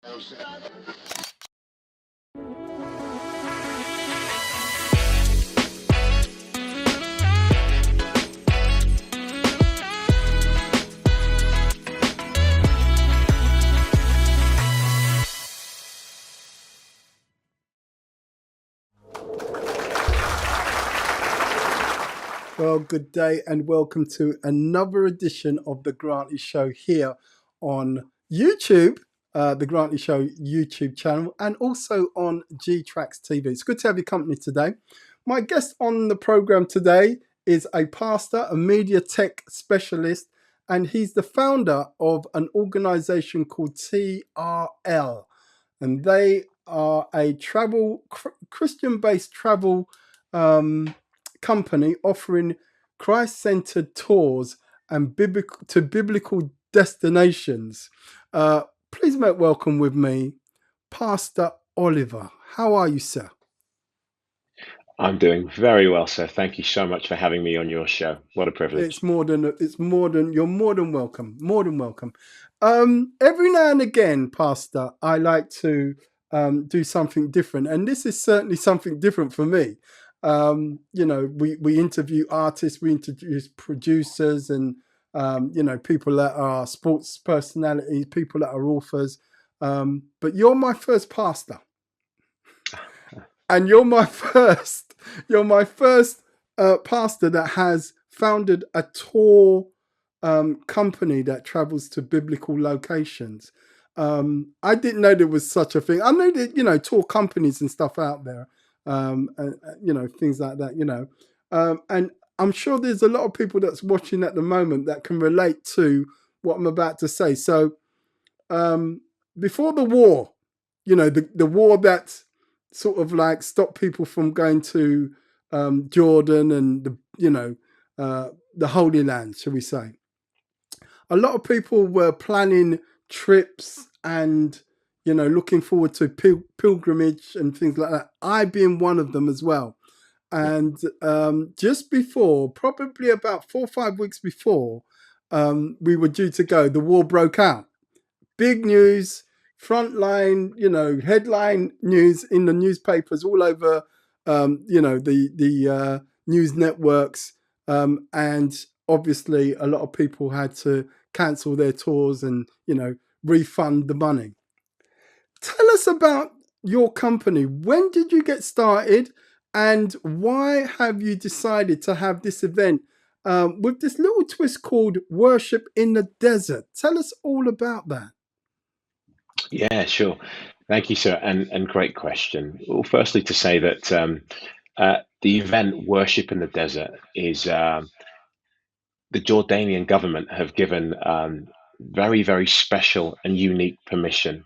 Well, good day and welcome to another edition of the Grantley Show here on YouTube, the Grantley Show YouTube channel, and also on G-Tracks TV. It's good to have your company today. My guest on the program today is a pastor, a media tech specialist, and he's the founder of an organization called TRL. And they are a Christian-based travel company offering Christ-centered tours and biblical destinations. Please make welcome with me, Pastor Oliver. How are you, sir? I'm doing very well, sir. Thank you so much for having me on your show. What a privilege. You're more than welcome. More than welcome. Every now and again, Pastor, I like to do something different, and this is certainly something different for me. We interview artists, we introduce producers, and people that are sports personalities, people that are authors. But you're my first pastor, and you're my first pastor that has founded a tour company that travels to biblical locations. I didn't know there was such a thing. I know that tour companies and stuff out there. Things like that, and I'm sure there's a lot of people that's watching at the moment that can relate to what I'm about to say. So, before the war, the war that sort of like stopped people from going to Jordan and the Holy Land, shall we say? A lot of people were planning trips and looking forward to pilgrimage and things like that. I being one of them as well. And just before, probably about 4 or 5 weeks before we were due to go, the war broke out. Big news, frontline, headline news in the newspapers all over, the news networks. And obviously a lot of people had to cancel their tours and, refund the money. Tell us about your company. When did you get started, and why have you decided to have this event with this little twist called Worship in the Desert? Tell us all about that. Yeah, sure. Thank you, sir. And great question. Well, firstly, to say that the event Worship in the Desert is the Jordanian government have given very, very special and unique permission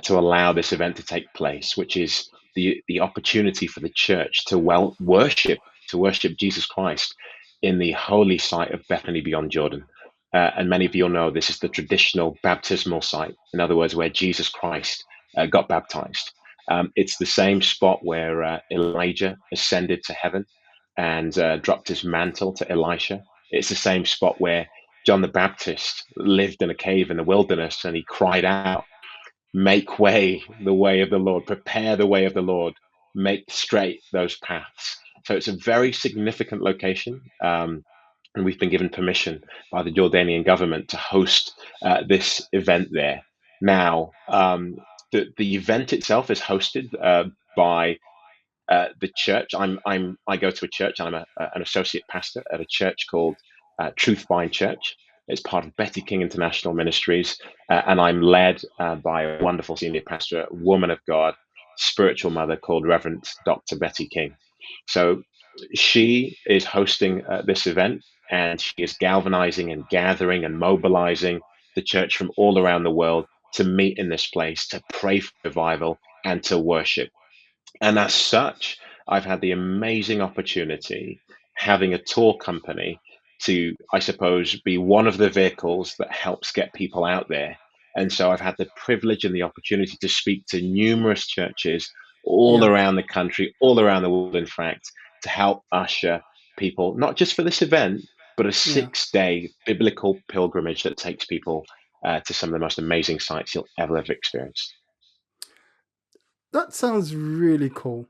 to allow this event to take place, which is the opportunity for the church to worship Jesus Christ in the holy site of Bethany Beyond Jordan. And many of you will know this is the traditional baptismal site, in other words, where Jesus Christ got baptized. It's the same spot where Elijah ascended to heaven and dropped his mantle to Elisha. It's the same spot where John the Baptist lived in a cave in the wilderness and he cried out, "Make way, the way of the Lord, prepare the way of the Lord, make straight those paths." So it's a very significant location. And we've been given permission by the Jordanian government to host this event there. Now, the event itself is hosted by the church. I go to a church. I'm an associate pastor at a church called Truth Vine Church. It's part of Betty King International Ministries, and I'm led by a wonderful senior pastor, a woman of God, spiritual mother called Reverend Dr. Betty King. So she is hosting this event, and she is galvanizing and gathering and mobilizing the church from all around the world to meet in this place, to pray for revival and to worship. And as such, I've had the amazing opportunity having a tour company to, I suppose, be one of the vehicles that helps get people out there. And so I've had the privilege and the opportunity to speak to numerous churches all around the country, all around the world, in fact, to help usher people, not just for this event, but a 6-day biblical pilgrimage that takes people to some of the most amazing sites you'll ever have experienced. that sounds really cool,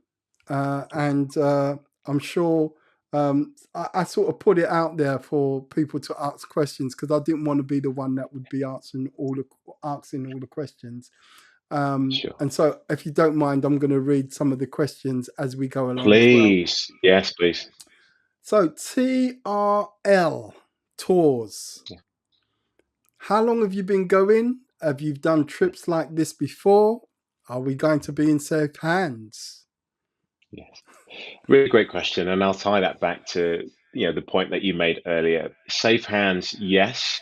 and I'm sure I sort of put it out there for people to ask questions because I didn't want to be the one that would be asking all the questions. Sure. And so, if you don't mind, I'm going to read some of the questions as we go along as well. Please. Yes, please. So, TRL Tours. Yeah. How long have you been going? Have you done trips like this before? Are we going to be in safe hands? Yes. Really great question, and I'll tie that back to the point that you made earlier. Safe hands, yes.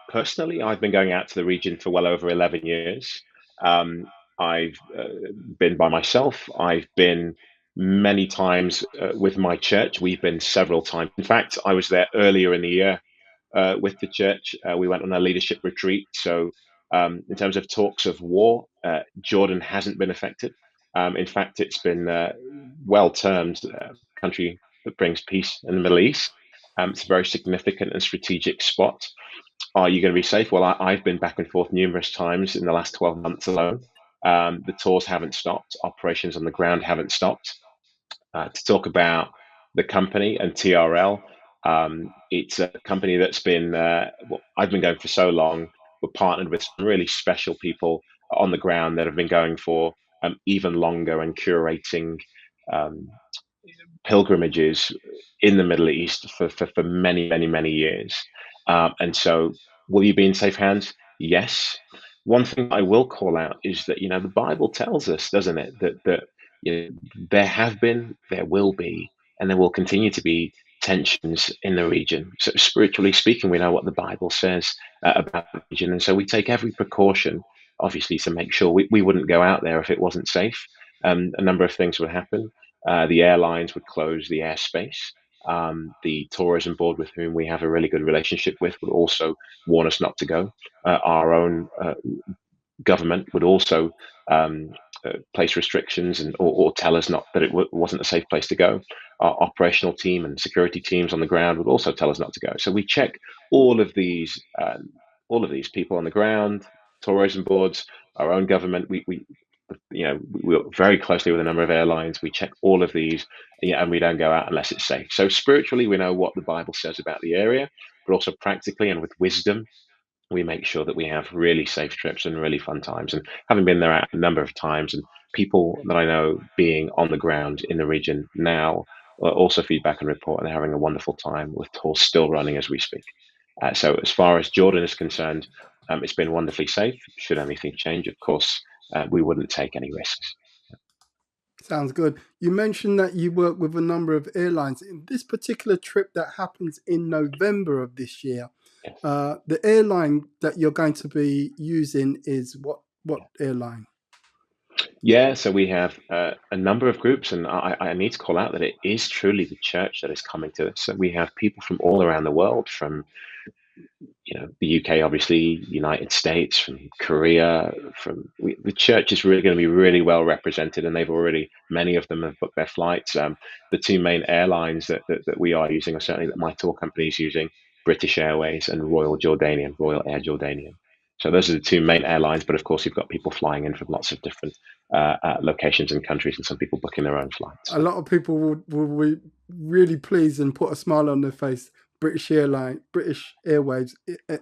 Personally, I've been going out to the region for well over 11 years. I've been by myself. I've been many times with my church. We've been several times. In fact, I was there earlier in the year with the church. We went on a leadership retreat. So, in terms of talks of war, Jordan hasn't been affected. In fact, it's been well termed country that brings peace in the Middle East. It's a very significant and strategic spot. Are you going to be safe? Well, I've been back and forth numerous times in the last 12 months alone. The tours haven't stopped. Operations on the ground haven't stopped. To talk about the company and TRL, it's a company that's been, well, I've been going for so long. We're partnered with some really special people on the ground that have been going for even longer and curating um, pilgrimages in the Middle East for many, many, many years. And so, will you be in safe hands? Yes. One thing I will call out is that the Bible tells us, doesn't it, that there have been, there will be, and there will continue to be tensions in the region. So spiritually speaking, we know what the Bible says about the region, and so we take every precaution, obviously, to make sure we wouldn't go out there if it wasn't safe. A number of things would happen. The airlines would close the airspace. The tourism board, with whom we have a really good relationship with, would also warn us not to go. Our own government would also um, place restrictions or tell us not that it wasn't a safe place to go. Our operational team and security teams on the ground would also tell us not to go. So we check all of these all of these people on the ground, tourism boards, our own government. We work very closely with a number of airlines. We check all of these, and we don't go out unless it's safe. So spiritually, we know what the Bible says about the area, but also practically and with wisdom, we make sure that we have really safe trips and really fun times. And having been there a number of times, and people that I know being on the ground in the region now also feedback and report, and they're having a wonderful time with tours still running as we speak. So, as far as Jordan is concerned, it's been wonderfully safe. Should anything change, of course, we wouldn't take any risks. Sounds good. You mentioned that you work with a number of airlines. In this particular trip that happens in November of this year, Yes. the airline that you're going to be using is what airline? Yeah, so we have a number of groups, and I need to call out that it is truly the church that is coming to us. So we have people from all around the world, from the UK, obviously, United States, from Korea, the church is really going to be really well represented, and many of them have booked their flights. The two main airlines that we are using, or certainly that my tour company is using, British Airways and Royal Air Jordanian. So those are the two main airlines, but of course you've got people flying in from lots of different locations and countries, and some people booking their own flights. A lot of people will be really pleased and put a smile on their face. British Airways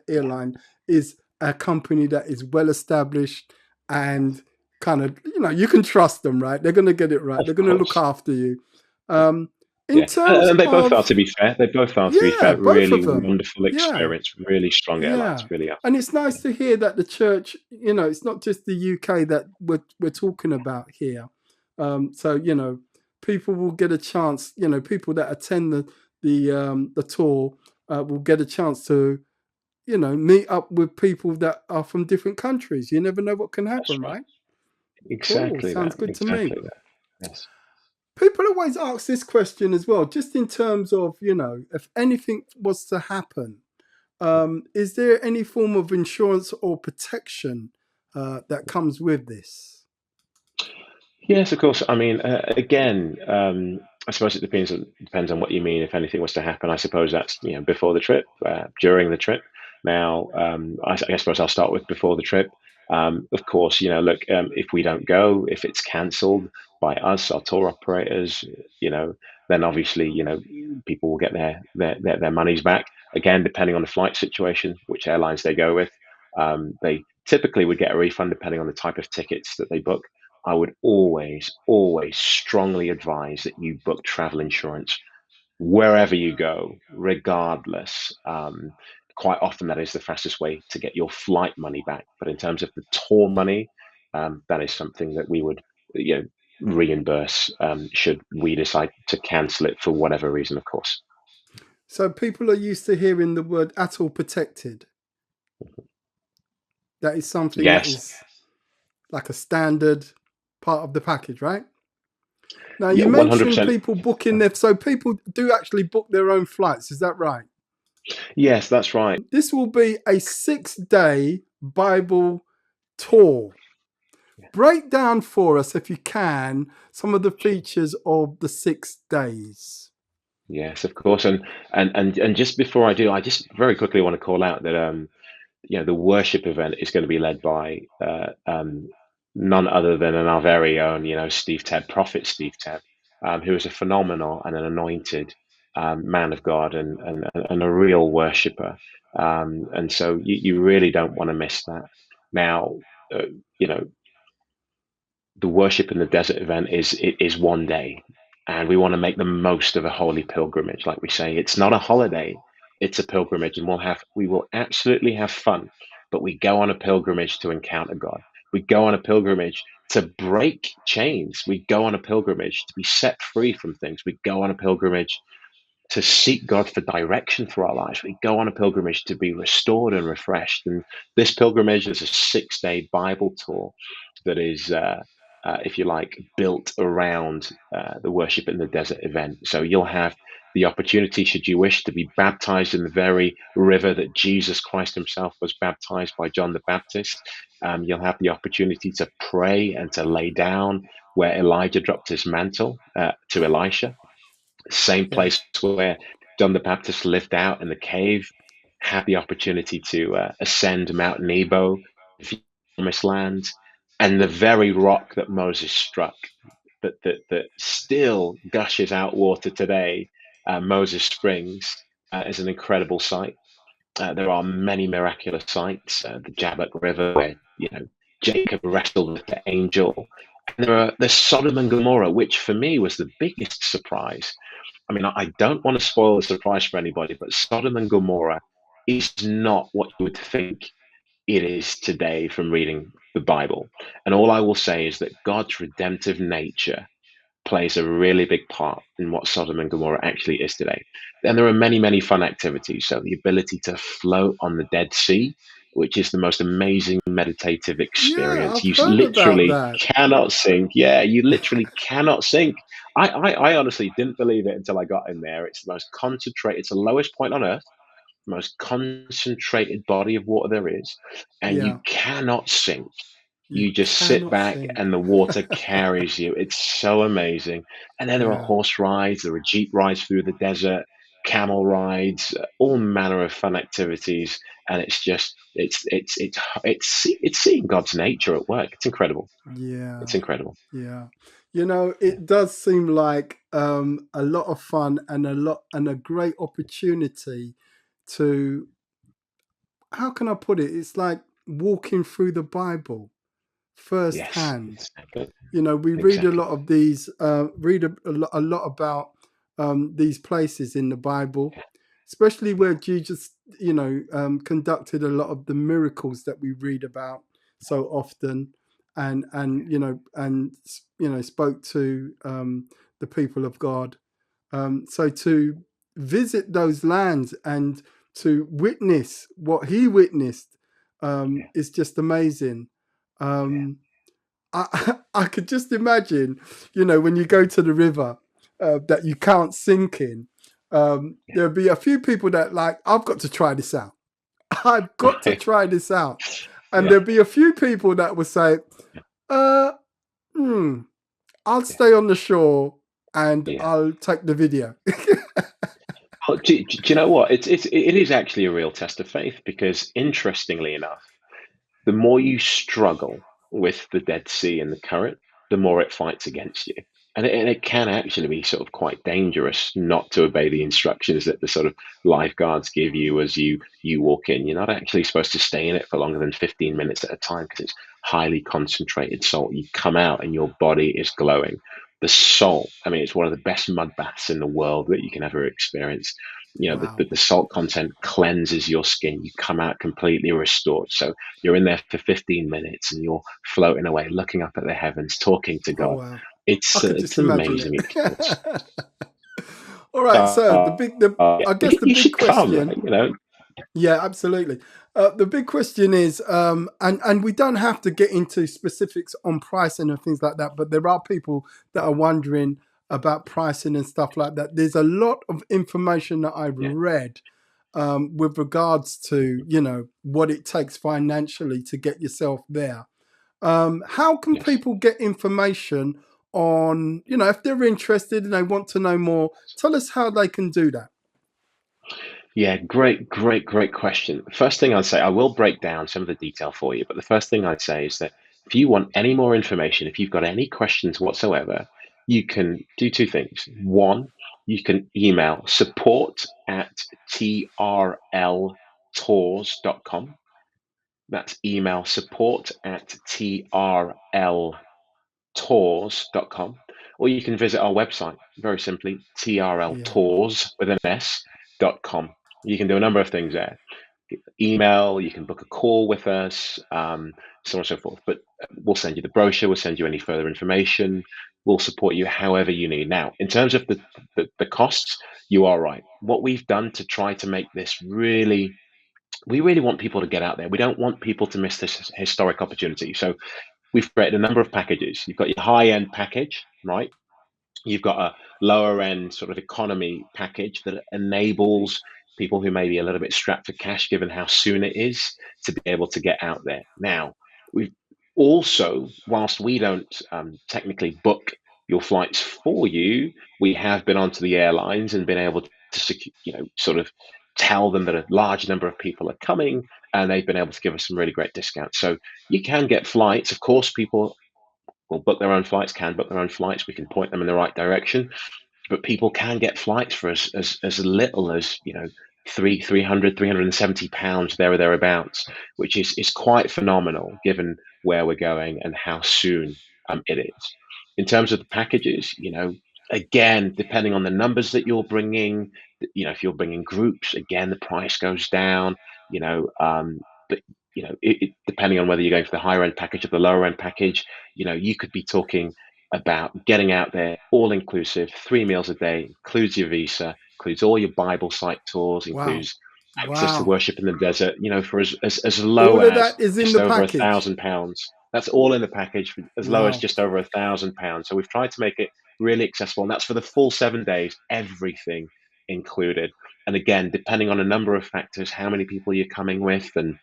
airline is a company that is well established and kind of you can trust them, right? They're going to get it right. Of They're going to look course. after you. In Yeah, terms and they both are, of to be fair. They both are, to be yeah, fair. both Really of them. wonderful Yeah, experience, really strong airlines, yeah, really are. and it's nice to hear that the church, it's not just the UK that we're talking about here. So people will get a chance. People that attend the tour will get a chance to meet up with people that are from different countries. You never know what can That's happen, right. right? Cool. Exactly Sounds that. good to me. Exactly that. Yes. People always ask this question as well, just in terms of if anything was to happen. Is there any form of insurance or protection that comes with this? Yes, of course. I mean, again, I suppose it depends on what you mean. If anything was to happen, I suppose that's before the trip, during the trip. Now, I suppose I'll start with before the trip. Of course, look, if we don't go, if it's cancelled by us, our tour operators, you know, then obviously, people will get their monies back. Again, depending on the flight situation, which airlines they go with, they typically would get a refund depending on the type of tickets that they book. I would always, always strongly advise that you book travel insurance wherever you go, regardless. Quite often, that is the fastest way to get your flight money back. But in terms of the tour money, that is something that we would, you know, reimburse should we decide to cancel it for whatever reason, of course. So people are used to hearing the word atoll protected. That is something that Yes. is like a standard part of the package, right? Now you Yeah, mentioned 100%. people booking their, so people do actually book their own flights. Is that right? Yes, that's right. This will be a 6-day Bible tour. Break down for us, if you can, some of the features of the 6 days. Yes, of course. And just before I do, I just very quickly want to call out that the worship event is going to be led by none other than our very own, Steve Tebb, Prophet Steve Tebb, who is a phenomenal and an anointed man of God and a real worshiper. And so you really don't want to miss that. Now, uh, you know, the worship in the desert event is one day, and we want to make the most of a holy pilgrimage. Like we say, it's not a holiday, it's a pilgrimage, and we will absolutely have fun, but we go on a pilgrimage to encounter God. We go on a pilgrimage to break chains. We go on a pilgrimage to be set free from things. We go on a pilgrimage to seek God for direction for our lives. We go on a pilgrimage to be restored and refreshed. And this pilgrimage is a 6-day Bible tour that is, if you like, built around the worship in the desert event. So you'll have the opportunity, should you wish, to be baptized in the very river that Jesus Christ himself was baptized by John the Baptist. You'll have the opportunity to pray and to lay down where Elijah dropped his mantle to Elisha. Same Yeah. place where John the Baptist lived out in the cave, had the opportunity to ascend Mount Nebo, the promised land, and the very rock that Moses struck, that still gushes out water today, Moses Springs, is an incredible sight. There are many miraculous sights, the Jabbok River, where Jacob wrestled with the angel, and there's Sodom and Gomorrah, which for me was the biggest surprise. I mean, I don't want to spoil the surprise for anybody, but Sodom and Gomorrah is not what you would think it is today from reading the Bible. And all I will say is that God's redemptive nature plays a really big part in what Sodom and Gomorrah actually is today. And there are many, many fun activities. So the ability to float on the Dead Sea, which is the most amazing meditative Yeah, experience. I've You heard about literally that. cannot sink. Yeah, you literally cannot sink. I honestly didn't believe it until I got in there. It's the most concentrated, it's the lowest point on earth, the most concentrated body of water there is, and you Yeah, cannot sink. you You just sit cannot back sink. and the water carries you. It's so amazing. And then there are Yeah, horse rides, there are jeep rides through the desert, camel rides, all manner of fun activities. And it's just it's seeing God's nature at work. It's incredible. yeah, It's incredible. yeah. It does seem like a lot of fun and a great opportunity to, how can I put it? It's like walking through the Bible Yes, firsthand. exactly. We read a Exactly. lot of these, a lot about these places in the Bible, especially where Jesus, conducted a lot of the miracles that we read about so often, and spoke to the people of God. So to visit those lands and to witness what he witnessed Yeah. is just amazing. Yeah. I could just imagine, when you go to the river that you can't sink in, Yeah. there'll be a few people that like, I've got to try this out. I've got to Right. try this out. And Yeah. there'll be a few people that will say, Yeah. uh, hmm, I'll Yeah. stay on the shore and Yeah. I'll take the video. Well, do you know what? It is actually a real test of faith because, interestingly enough, the more you struggle with the Dead Sea and the current, the more it fights against you. And it can actually be sort of quite dangerous not to obey the instructions that the sort of lifeguards give you as you walk in. You're not actually supposed to stay in it for longer than 15 minutes at a time because it's highly concentrated salt. You come out and your body is glowing. The salt, I mean, it's one of the best mud baths in the world that you can ever experience. Wow. The salt content cleanses your skin. You come out completely restored. So you're in there for 15 minutes and you're floating away, looking up at the heavens, talking to Oh God. wow. I could It's just an imagine amazing it. experience. All right, so Yeah, I guess the you big should come. question. You know, Yeah, absolutely. The big question is, and we don't have to get into specifics on pricing and things like that, but there are people that are wondering about pricing and stuff like that. There's a lot of information that I've yeah, read with regards to what it takes financially to get yourself there. How can yes. people get information on if they're interested and they want to know more? Tell us how they can do that. Yeah, great question. First thing I'd say, I will break down some of the detail for you, but the first thing I'd say is that if you want any more information, if you've got any questions whatsoever, you can do two things. One, you can email support at trltours.com. That's email support at trltours.com. Or you can visit our website, very simply, Yeah. trltours with an S.com. You can do a number of things there. Email, you can book a call with us, so on and so forth. But we'll send you the brochure, we'll send you any further information, we'll support you however you need. Now, in terms of the costs, you are right. What we've done to try to make this really, we really want people to get out there. We don't want people to miss this historic opportunity. So we've created a number of packages. You've got your high end package, right? You've got a lower end sort of economy package that enables people who may be a little bit strapped for cash, given how soon it is, to be able to get out there. Now, we've also, whilst we don't technically book your flights for you, we have been onto the airlines and been able to sort of tell them that a large number of people are coming, and they've been able to give us some really great discounts. So you can get flights. Of course, people will book their own flights, can book their own flights. We can point them in the right direction, but people can get flights for as little as £370 there or thereabouts, which is quite phenomenal given where we're going and how soon it is. In terms of the packages, again, depending on the numbers that you're bringing, if you're bringing groups, again, the price goes down. But depending on whether you're going for the higher end package or the lower end package, you could be talking about getting out there all inclusive, 3 meals a day, includes your visa, includes all your Bible site tours, Wow. includes access to Wow. worship in the desert, for as low All of as that is in just the over a package. thousand pounds. That's all in the package for as low as Wow. just over £1,000. So we've tried to make it really accessible, and that's for the full 7 days, everything included. And again, depending on a number of factors, how many people you're coming with, and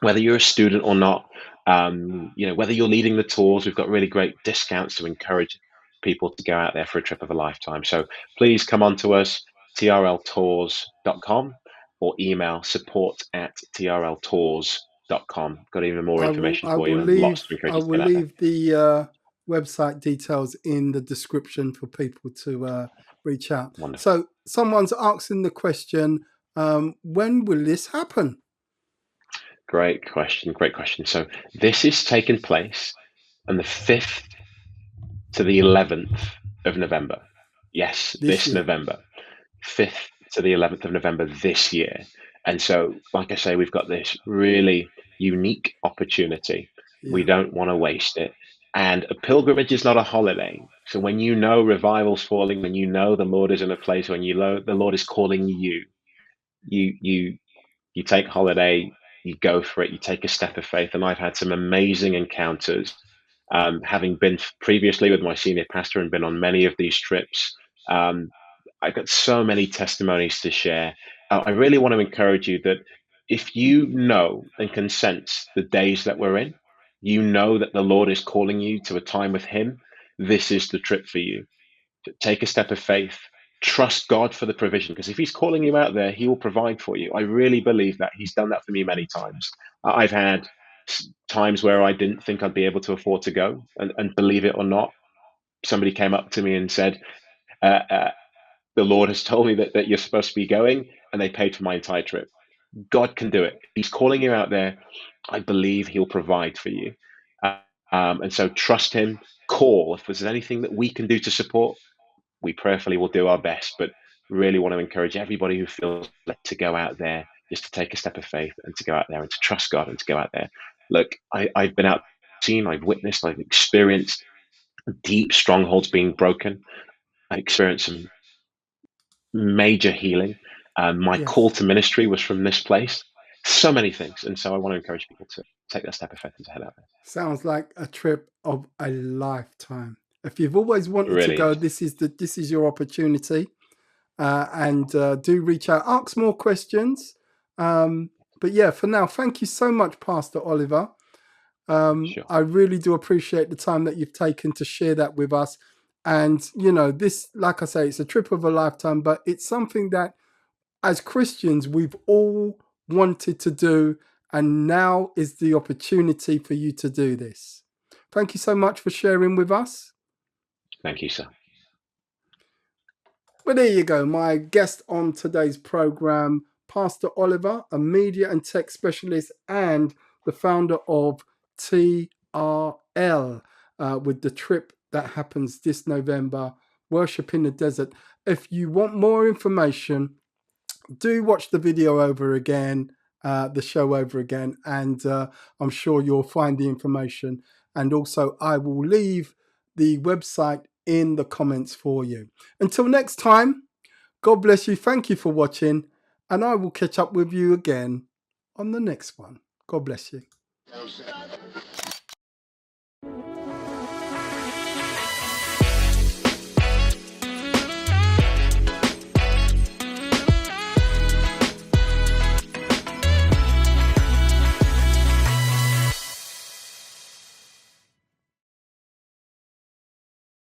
whether you're a student or not, whether you're leading the tours, we've got really great discounts to encourage people to go out there for a trip of a lifetime. So please come on to us, trltours.com, or email support at trltours.com. Got even more information I for will you and lots to I encourage you to will get out there. leave the website details in the description for people to reach out. Wonderful. So someone's asking the question, when will this happen? Great question. Great question. So this is taking place on the 5th to the 11th of November. Yes, This this year. November. 5th to the 11th of November this year. And so, like I say, we've got this really unique opportunity. We Yeah. don't want to waste it. And a pilgrimage is not a holiday. So when revival's falling, when the Lord is in a place, when the Lord is calling you, you you you take holiday, you go for it, you take a step of faith. And I've had some amazing encounters, having been previously with my senior pastor and been on many of these trips. Um, I've got so many testimonies to share. I really want to encourage you that if you know and can sense the days that we're in, you know that the Lord is calling you to a time with Him, this is the trip for you. Take a step of faith, trust God for the provision, because if He's calling you out there, He will provide for you. I really believe that. He's done that for me many times. I've had times where I didn't think I'd be able to afford to go, and believe it or not, somebody came up to me and said, uh, uh, "The Lord has told me that you're supposed to be going," and they paid for my entire trip. God can do it. He's calling you out there. I believe He'll provide for you, and so trust Him. Call if there's anything that we can do to support. We prayerfully will do our best, but really want to encourage everybody who feels led to go out there, just to take a step of faith and to go out there and to trust God and to go out there. Look, I've been out, seen, I've witnessed, I've experienced deep strongholds being broken. I experienced some major healing. My call Yes. to ministry was from this place. So many things, and so I want to encourage people to take that step of faith and to head out there. Sounds like a trip of a lifetime. If you've always It wanted to really go, is. this is your opportunity. And do reach out, ask more questions. But yeah, for now, thank you so much, Pastor Oliver. Sure. I really do appreciate the time that you've taken to share that with us. And, this, like I say, it's a trip of a lifetime, but it's something that as Christians, we've all wanted to do. And now is the opportunity for you to do this. Thank you so much for sharing with us. Thank you, sir. Well, there you go. My guest on today's program, Pastor Oliver, a media and tech specialist and the founder of TRL, with the trip that happens this November, Worship in the Desert. If you want more information, do watch the video over again, the show over again, and I'm sure you'll find the information. And also, I will leave the website in the comments for you. Until next time, God bless you. Thank you for watching, and I will catch up with you again on the next one. God bless you.